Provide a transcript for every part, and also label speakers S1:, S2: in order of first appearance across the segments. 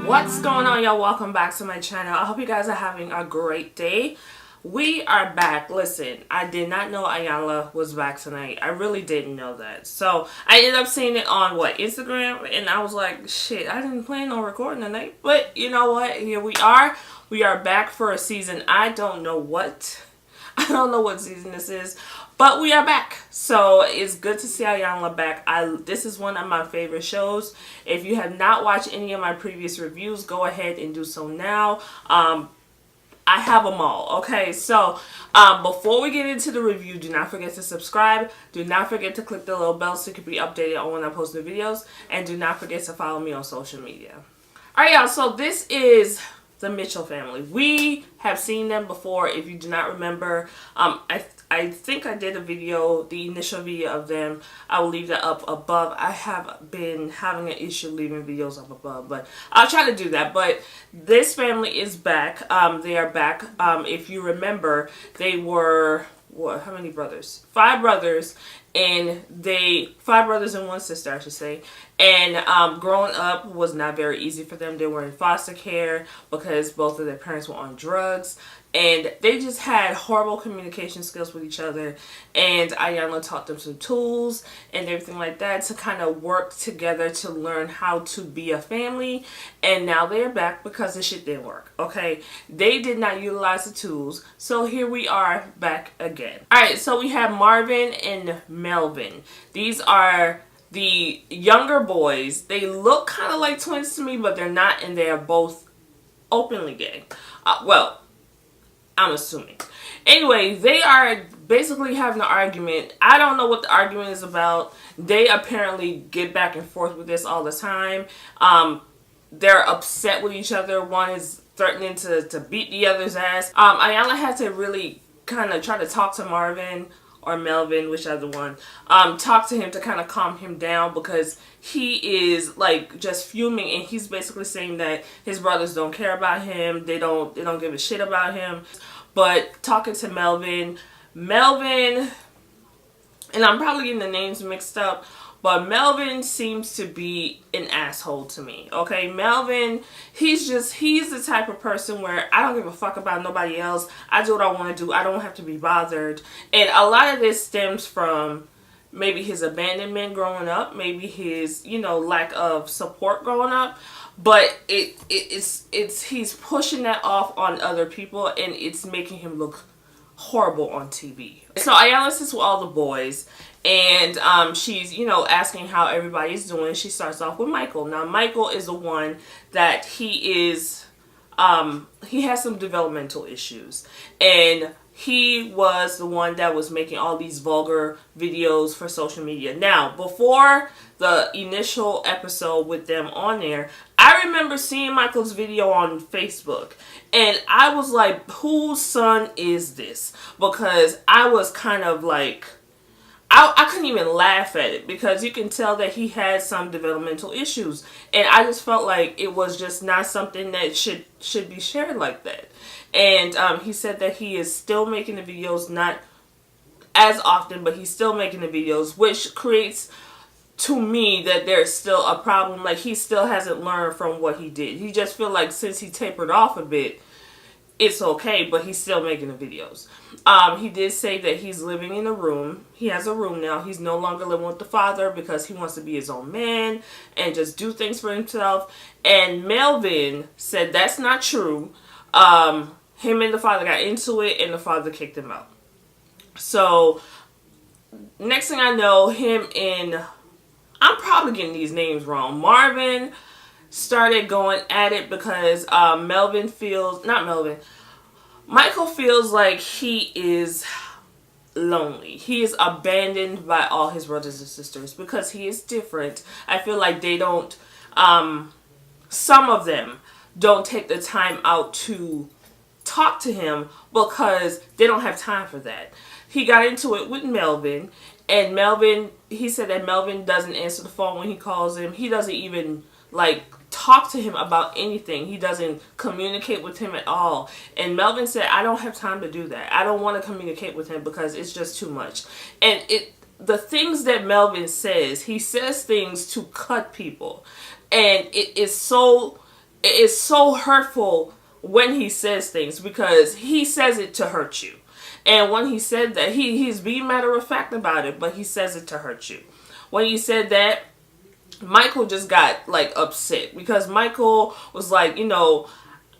S1: What's going on, y'all? Welcome back to my channel. I hope you guys are having a great day. We are back. Listen, I did not know Iyanla was back tonight. I really didn't know that. So I ended up seeing it on Instagram, and I was like, shit, I didn't plan on recording tonight. But you know what? Here we are. We are back for a season. I don't know what season this is, but we are back. So it's good to see Iyanla back. This is one of my favorite shows. If you have not watched any of my previous reviews, go ahead and do so now. I have them all. Okay, so before we get into the review, do not forget to subscribe. Do not forget to click the little bell so you can be updated on when I post new videos. And do not forget to follow me on social media. Alright, y'all, so this is the Mitchell family. We have seen them before. If you do not remember, I think I did a video, the initial video of them. I will leave that up above. I have been having an issue leaving videos up above, but I'll try to do that. But this family is back. They are back. If you remember, they were, what, how many brothers? 5 brothers. And 5 brothers and 1 sister, I should say. And growing up was not very easy for them. They were in foster care because both of their parents were on drugs. And they just had horrible communication skills with each other. And Iyanla taught them some tools and everything like that to kind of work together to learn how to be a family. And now they're back because the shit didn't work. Okay, they did not utilize the tools. So here we are back again. Alright, so we have Marvin and Melvin. These are the younger boys. They look kind of like twins to me, but they're not, and they are both openly gay. Well, I'm assuming. Anyway, they are basically having an argument. I don't know what the argument is about. They apparently get back and forth with this all the time. They're upset with each other. One is threatening to beat the other's ass. Iyanla had to really kind of try to talk to Marvin or Melvin, whichever one, talk to him to kind of calm him down because he is like just fuming, and he's basically saying that his brothers don't care about him, they don't give a shit about him. But talking to Melvin, and I'm probably getting the names mixed up, but Melvin seems to be an asshole to me. Okay, Melvin, he's the type of person where I don't give a fuck about nobody else. I do what I want to do. I don't have to be bothered. And a lot of this stems from maybe his abandonment growing up, maybe his, lack of support growing up. But he's pushing that off on other people, and it's making him look horrible on TV. So Iyanla sits with all the boys, and she's asking how everybody's doing. She starts off with Michael. Now Michael is the one that he has some developmental issues, and he was the one that was making all these vulgar videos for social media. Now, before the initial episode with them on there, I remember seeing Michael's video on Facebook, and I was like, whose son is this? Because I was kind of like, I couldn't even laugh at it because you can tell that he had some developmental issues, and I just felt like it was just not something that should be shared like that. And he said that he is still making the videos, not as often, but he's still making the videos, which creates to me that there's still a problem. Like, he still hasn't learned from what he did. He just feel like since he tapered off a bit, it's okay, but he's still making the videos. He did say that he's living in a room. He has a room now. He's no longer living with the father because he wants to be his own man and just do things for himself. And Melvin said that's not true. Him and the father got into it, and the father kicked him out. So next thing I know, him and, I'm probably getting these names wrong, Marvin started going at it because Michael feels like he is lonely. He is abandoned by all his brothers and sisters because he is different. I feel like they don't, some of them don't take the time out to talk to him because they don't have time for that. He got into it with Melvin, and he said that Melvin doesn't answer the phone when he calls him. He doesn't even talk to him about anything. He doesn't communicate with him at all. And Melvin said, I don't have time to do that. I don't want to communicate with him because it's just too much. And the things that Melvin says, he says things to cut people. And it is so it's so hurtful when he says things, because he says it to hurt you. And when he said that, he's being matter of fact about it, but he says it to hurt you. When he said that, Michael just got like upset, because Michael was like,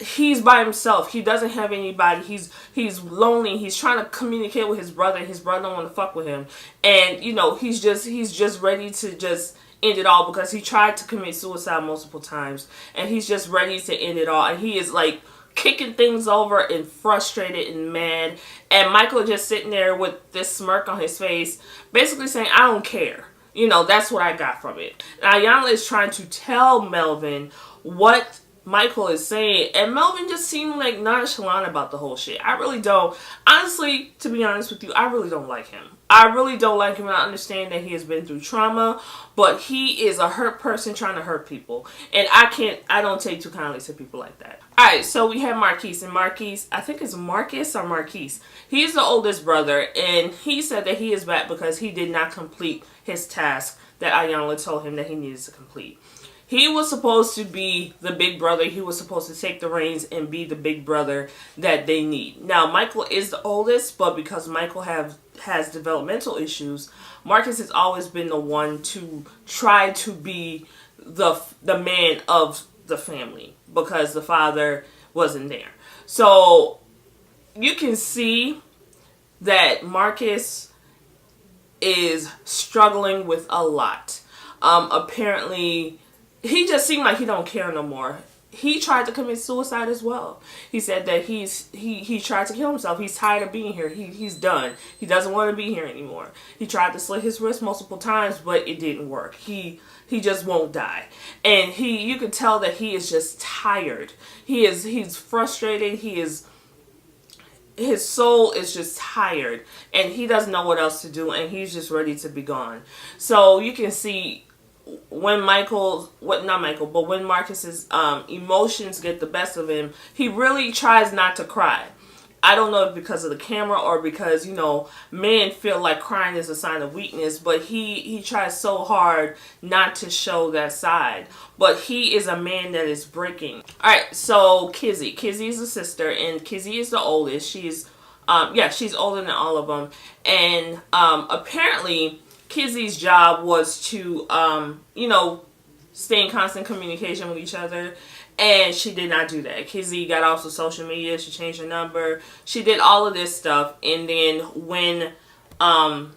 S1: he's by himself. He doesn't have anybody. He's lonely. He's trying to communicate with his brother. His brother don't want to fuck with him. And he's just ready to just end it all, because he tried to commit suicide multiple times, and he's just ready to end it all. And he is like kicking things over and frustrated and mad. And Michael just sitting there with this smirk on his face, basically saying, I don't care. That's what I got from it. Now, Iyanla is trying to tell Melvin what Michael is saying, and Melvin just seemed like nonchalant about the whole shit. I really don't. Honestly, to be honest with you, I really don't like him. I really don't like him, and I understand that he has been through trauma, but he is a hurt person trying to hurt people. And I don't take too kindly to people like that. Alright, so we have Marquise, and Marquise, I think it's Marcus or Marquise. He's the oldest brother, and he said that he is back because he did not complete his task that Iyanla told him that he needed to complete. He was supposed to be the big brother. He was supposed to take the reins and be the big brother that they need. Now, Michael is the oldest, but because Michael has developmental issues, Marcus has always been the one to try to be the man of the family, because the father wasn't there. So you can see that Marcus is struggling with a lot. Apparently, he just seemed like he don't care no more. He tried to commit suicide as well. He said that he tried to kill himself. He's tired of being here. He's done. He doesn't want to be here anymore. He tried to slit his wrist multiple times, but it didn't work. He just won't die. And you can tell that he is just tired. He's frustrated. His soul is just tired, and he doesn't know what else to do, and he's just ready to be gone. So you can see when when Marcus's emotions get the best of him, he really tries not to cry. I don't know if because of the camera or because, men feel like crying is a sign of weakness, but he tries so hard not to show that side. But he is a man that is breaking. Alright, so Kizzy. Kizzy is a sister, and Kizzy is the oldest. She's older than all of them. And apparently Kizzy's job was to, stay in constant communication with each other. And she did not do that. Kizzy got off of social media. She changed her number. She did all of this stuff. And then when the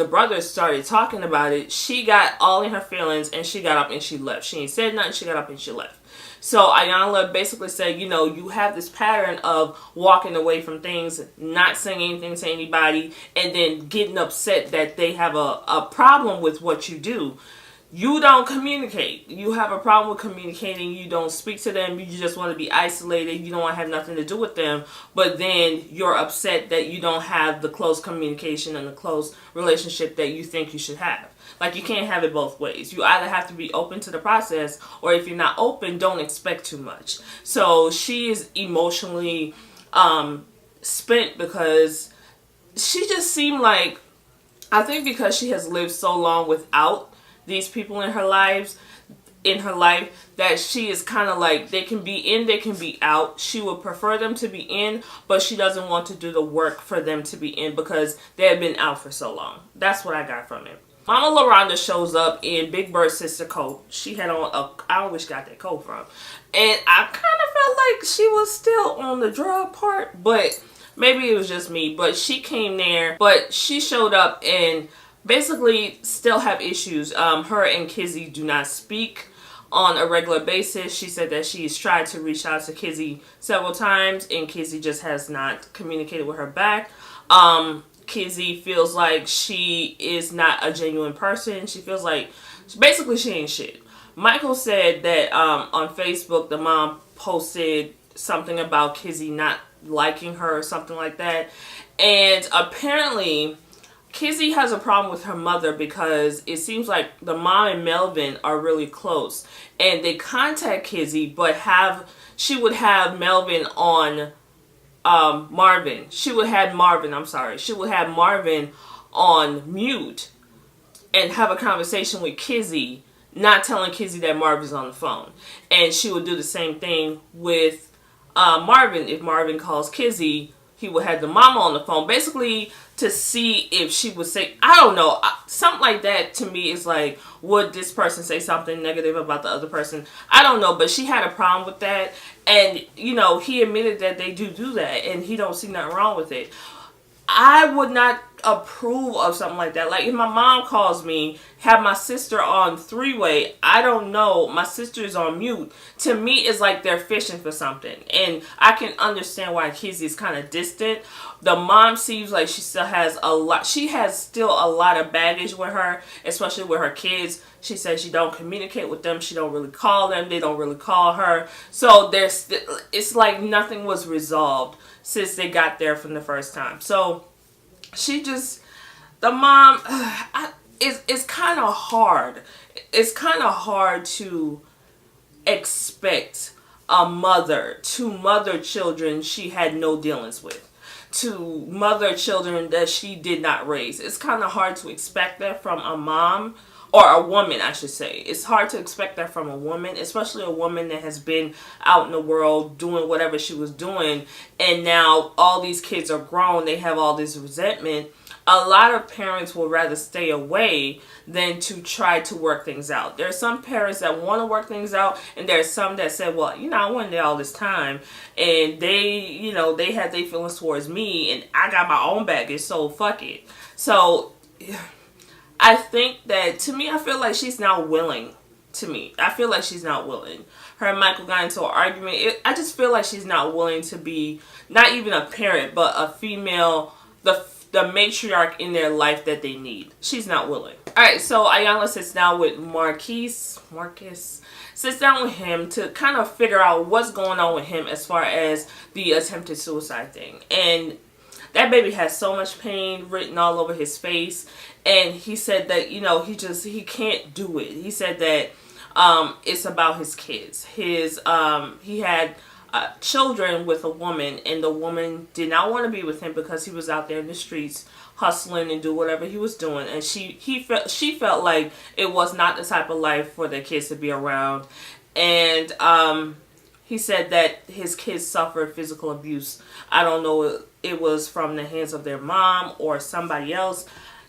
S1: brothers started talking about it, she got all in her feelings, and she got up and she left. She ain't said nothing. She got up and she left. So Iyanla basically said, you have this pattern of walking away from things, not saying anything to anybody, and then getting upset that they have a problem with what you do. You don't communicate. You have a problem with communicating. You don't speak to them. You just want to be isolated. You don't want to have nothing to do with them. But then you're upset that you don't have the close communication and the close relationship that you think you should have. Like, you can't have it both ways. You either have to be open to the process, or if you're not open, don't expect too much. So she is emotionally spent, because she just seemed like, I think because she has lived so long without these people in her life, that she is kind of like, they can be in, they can be out. She would prefer them to be in, but she doesn't want to do the work for them to be in, because they have been out for so long. That's what I got from it. Mama LaRonda shows up in Big Bird's sister coat. She had on I always got that coat from. And I kind of felt like she was still on the drug part, but maybe it was just me. But she came there, but she showed up and basically still have issues. Her and Kizzy do not speak on a regular basis. She said that she's tried to reach out to Kizzy several times, and Kizzy just has not communicated with her back. Kizzy feels like she is not a genuine person. She feels like basically she ain't shit. Michael said that on Facebook the mom posted something about Kizzy not liking her or something like that. And apparently Kizzy has a problem with her mother, because it seems like the mom and Melvin are really close. And they contact Kizzy, but she would have Melvin on Marvin. She would have Marvin on mute and have a conversation with Kizzy not telling Kizzy that Marvin's on the phone. And she would do the same thing with Marvin. If Marvin calls Kizzy, he would have the mama on the phone, basically to see if she would say, I don't know, something like that. To me is like, would this person say something negative about the other person? I don't know, but she had a problem with that. And, you know, he admitted that they do that, and he don't see nothing wrong with it. I would not approve of something like that. Like, if my mom calls me, have my sister on three-way, I don't know, my sister's on mute. To me, it's like they're fishing for something. And I can understand why Kizzy is kind of distant. The mom seems like she still has a lot. She has still a lot of baggage with her, especially with her kids. She says she don't communicate with them. She don't really call them. They don't really call her. So it's like nothing was resolved since they got there from the first time. So the mom, it's kind of hard. It's kind of hard to expect a mother to mother children she had no dealings with, to mother children that she did not raise. It's kind of hard to expect that from a mom, or a woman, I should say. It's hard to expect that from a woman, especially a woman that has been out in the world doing whatever she was doing, and now all these kids are grown, they have all this resentment. A lot of parents will rather stay away than to try to work things out. There are some parents that want to work things out, and there are some that said, well, you know, I wasn't there all this time, and they had their feelings towards me, and I got my own baggage, so fuck it. So I think that, to me, I feel like she's not willing. To me, I feel like she's not willing. Her and Michael got into an argument. I just feel like she's not willing to be, not even a parent, but a female, the matriarch in their life that they need. She's not willing. Alright, so Iyanla sits down with Marcus sits down with him to kind of figure out what's going on with him as far as the attempted suicide thing. And that baby has so much pain written all over his face. And he said that, you know, he can't do it. He said that it's about his kids. He had children with a woman, and the woman did not want to be with him because he was out there in the streets hustling and do whatever he was doing, and she felt like it was not the type of life for their kids to be around. And he said that his kids suffered physical abuse. I don't know if it was from the hands of their mom or somebody else.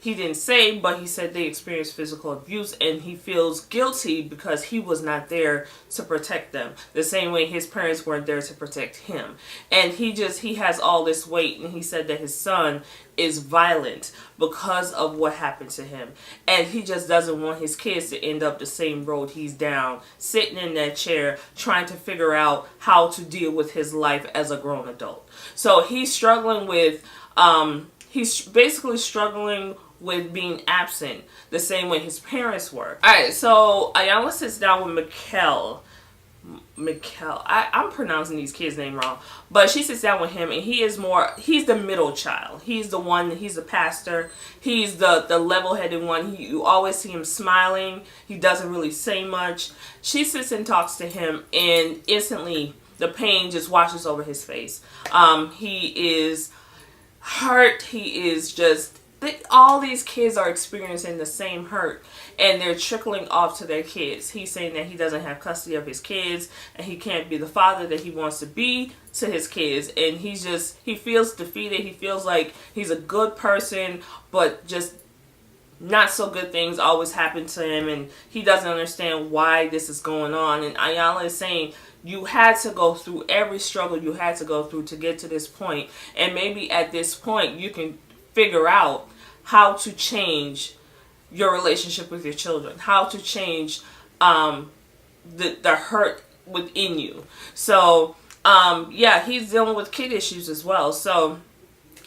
S1: He didn't say, but he said they experienced physical abuse, and he feels guilty because he was not there to protect them. The same way his parents weren't there to protect him. And he has all this weight, and he said that his son is violent because of what happened to him. And he just doesn't want his kids to end up the same road he's down, sitting in that chair, trying to figure out how to deal with his life as a grown adult. So he's struggling with, he's basically struggling with being absent the same way his parents were. Alright, so Iyanla sits down with Mikkel. I'm pronouncing these kids' name wrong. But she sits down with him, and he's the middle child. He's the pastor. He's the level-headed one. You always see him smiling. He doesn't really say much. She sits and talks to him, and instantly the pain just washes over his face. He is hurt. He is just... all these kids are experiencing the same hurt, and they're trickling off to their kids. He's saying that he doesn't have custody of his kids, and he can't be the father that he wants to be to his kids, and he feels defeated. He feels like he's a good person, but just not so good things always happen to him, and he doesn't understand why this is going on. And Iyanla is saying, you had to go through every struggle you had to go through to get to this point, and maybe at this point you can figure out how to change your relationship with your children, how to change the hurt within you. So yeah, he's dealing with kid issues as well. So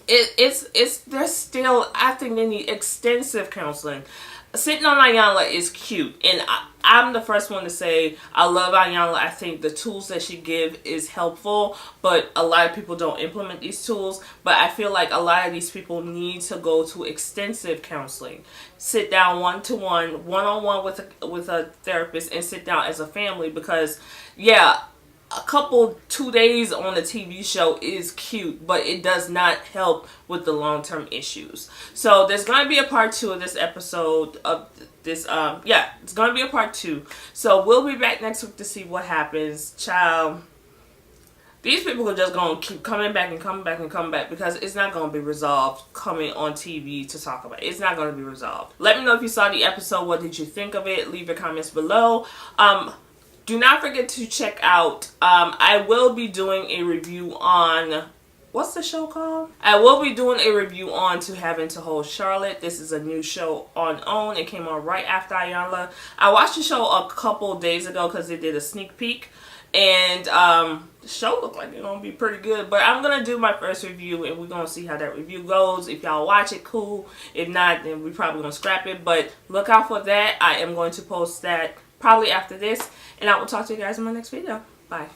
S1: there's still, I think they need extensive counseling. Sitting on Iyanla is cute, and I'm the first one to say I love Iyanla. I think the tools that she gives is helpful, but a lot of people don't implement these tools. But I feel like a lot of these people need to go to extensive counseling. Sit down one-on-one with a therapist, and sit down as a family, because yeah, a couple 2 days on the TV show is cute, but it does not help with the long-term issues. So there's going to be a part 2 of this episode of this. Yeah, it's going to be a part 2. So we'll be back next week to see what happens. Child, these people are just going to keep coming back and coming back and coming back because it's not going to be resolved coming on TV to talk about it. It's not going to be resolved. Let me know if you saw the episode. What did you think of it? Leave your comments below. Do not forget to check out, I will be doing a review on, what's the show called? I will be doing a review on To Heaven to Hold Charlotte. This is a new show on OWN. It came on right after Iyanla. I watched the show a couple days ago because they did a sneak peek. And the show looked like it's going to be pretty good. But I'm going to do my first review and we're going to see how that review goes. If y'all watch it, cool. If not, then we're probably going to scrap it. But look out for that. I am going to post that probably after this. And I will talk to you guys in my next video. Bye.